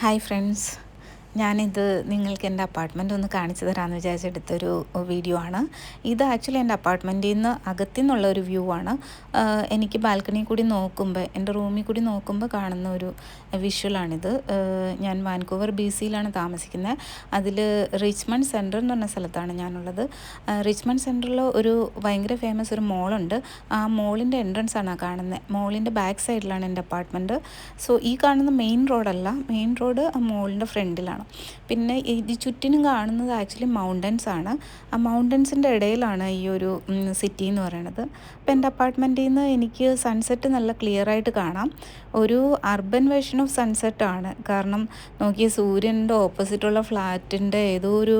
Hi friends, ഞാനിത് നിങ്ങൾക്ക് എൻ്റെ അപ്പാർട്ട്മെൻറ്റ് ഒന്ന് കാണിച്ചു തരാമെന്ന് വിചാരിച്ചെടുത്തൊരു വീഡിയോ ആണ്. ഇത് ആക്ച്വലി എൻ്റെ അപ്പാർട്ട്മെൻറ്റിൽ നിന്ന് അകത്തു നിന്നുള്ള ഒരു വ്യൂ ആണ്. എനിക്ക് ബാൽക്കണി കൂടി നോക്കുമ്പോൾ, എൻ്റെ റൂമിൽ കൂടി നോക്കുമ്പോൾ കാണുന്ന ഒരു വിഷ്വലാണിത്. ഞാൻ വാൻകൂവർ BCയിലാണ് താമസിക്കുന്നത്. അതിൽ റിച്ച്മണ്ട് സെൻറ്റർ എന്ന് പറഞ്ഞ സ്ഥലത്താണ് ഞാനുള്ളത്. റിച്ച്മണ്ട് സെൻറ്ററിൽ ഒരു ഭയങ്കര ഫേമസ് ഒരു മോളുണ്ട്. ആ മോളിൻ്റെ എൻട്രൻസ് ആണ് കാണുന്നത്. മോളിൻ്റെ ബാക്ക് സൈഡിലാണ് എൻ്റെ അപ്പാർട്ട്മെൻറ്റ്. സോ ഈ കാണുന്ന മെയിൻ റോഡല്ല, മെയിൻ റോഡ് ആ മോളിൻ്റെ ഫ്രണ്ടിലാണ്. പിന്നെ ഈ ചുറ്റിനും കാണുന്നത് ആക്ച്വലി മൗണ്ടൻസ് ആണ്. ആ മൗണ്ടൻസിൻ്റെ ഇടയിലാണ് ഈ ഒരു സിറ്റി എന്ന് പറയുന്നത്. അപ്പോൾ എൻ്റെ അപ്പാർട്ട്മെൻറ്റിൽ നിന്ന് എനിക്ക് സൺസെറ്റ് നല്ല ക്ലിയർ ആയിട്ട് കാണാം. ഒരു അർബൻ വേർഷൻ ഓഫ് സൺസെറ്റ് ആണ്. കാരണം നോക്കിയ സൂര്യൻ്റെ ഓപ്പോസിറ്റുള്ള ഫ്ലാറ്റിൻ്റെ ഏതോ ഒരു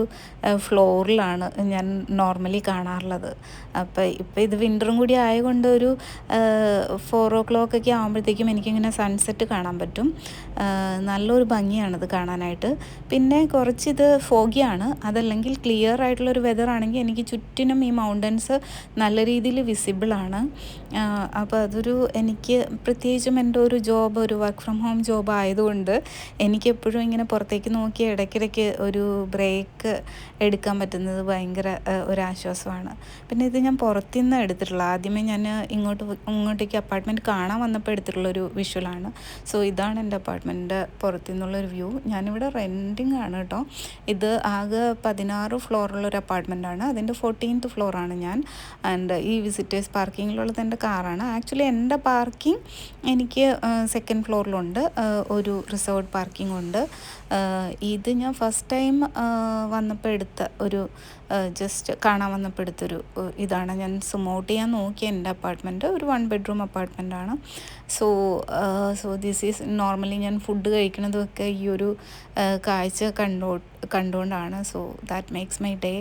ഫ്ലോറിലാണ് ഞാൻ നോർമലി കാണാറുള്ളത്. ഇപ്പോൾ ഇത് വിൻ്ററും കൂടി ആയതുകൊണ്ട് ഒരു 4 o'clock ആകുമ്പോഴത്തേക്കും എനിക്കിങ്ങനെ സൺസെറ്റ് കാണാൻ പറ്റും. നല്ലൊരു ഭംഗിയാണത് കാണാനായിട്ട്. പിന്നെ കുറച്ചിത് ഫോഗിയാണ്. അതല്ലെങ്കിൽ ക്ലിയർ ആയിട്ടുള്ളൊരു വെതർ ആണെങ്കിൽ എനിക്ക് ചുറ്റിനും ഈ മൗണ്ടൻസ് നല്ല രീതിയിൽ വിസിബിളാണ്. അപ്പോൾ അതൊരു എനിക്ക് പ്രത്യേകിച്ചും എൻ്റെ ഒരു ജോബ് ഒരു വർക്ക് ഫ്രം ഹോം ജോബ് ആയതുകൊണ്ട് എനിക്കെപ്പോഴും ഇങ്ങനെ പുറത്തേക്ക് നോക്കി ഇടയ്ക്കിടയ്ക്ക് ഒരു ബ്രേക്ക് എടുക്കാൻ പറ്റുന്നത് ഭയങ്കര ഒരാശ്വാസമാണ്. പിന്നെ ഇത് ഞാൻ പുറത്തുനിന്ന് എടുത്തിട്ടുള്ള, ആദ്യമേ ഞാൻ ഇങ്ങോട്ടേക്ക് അപ്പാർട്ട്മെൻറ്റ് കാണാൻ വന്നപ്പോൾ എടുത്തിട്ടുള്ളൊരു വിഷ്വലാണ്. സോ ഇതാണ് എൻ്റെ അപ്പാർട്ട്മെൻറ്റ് പുറത്തുനിന്നുള്ളൊരു വ്യൂ. ഞാനിവിടെ റെൻറ്റിങ് ആണ് കേട്ടോ. ഇത് ആകെ 16 ഫ്ലോറുള്ളൊരു അപ്പാർട്ട്മെൻറ്റാണ്. അതിൻ്റെ 14th ഫ്ലോറാണ് ഞാൻ. ആൻഡ് ഈ വിസിറ്റേഴ്സ് പാർക്കിങ്ങിലുള്ളത് എൻ്റെ കാറാണ്. ആക്ച്വലി എൻ്റെ പാർക്കിംഗ് എനിക്ക് 2nd ഫ്ലോറിലുണ്ട്. ഒരു റിസർവ്ഡ് പാർക്കിംഗ് ഉണ്ട്. ഇത് ഞാൻ ഫസ്റ്റ് ടൈം വന്നപ്പോൾ എടുത്ത ഒരു ജസ്റ്റ് കാണാൻ വന്നപ്പോൾ എടുത്തൊരു ഇതാണ്. ഞാൻ സുമോട്ട് ചെയ്യാൻ നോക്കിയ എൻ്റെ അപ്പാർട്ട്മെൻറ്റ് ഒരു 1 bedroom അപ്പാർട്ട്മെൻറ്റാണ്. സോ ദിസ് ഈസ് നോർമലി ഞാൻ ഫുഡ് കഴിക്കുന്നതൊക്കെ ഈ ഒരു കാഴ്ച കണ്ടുകൊണ്ടാണ്. So that makes my day.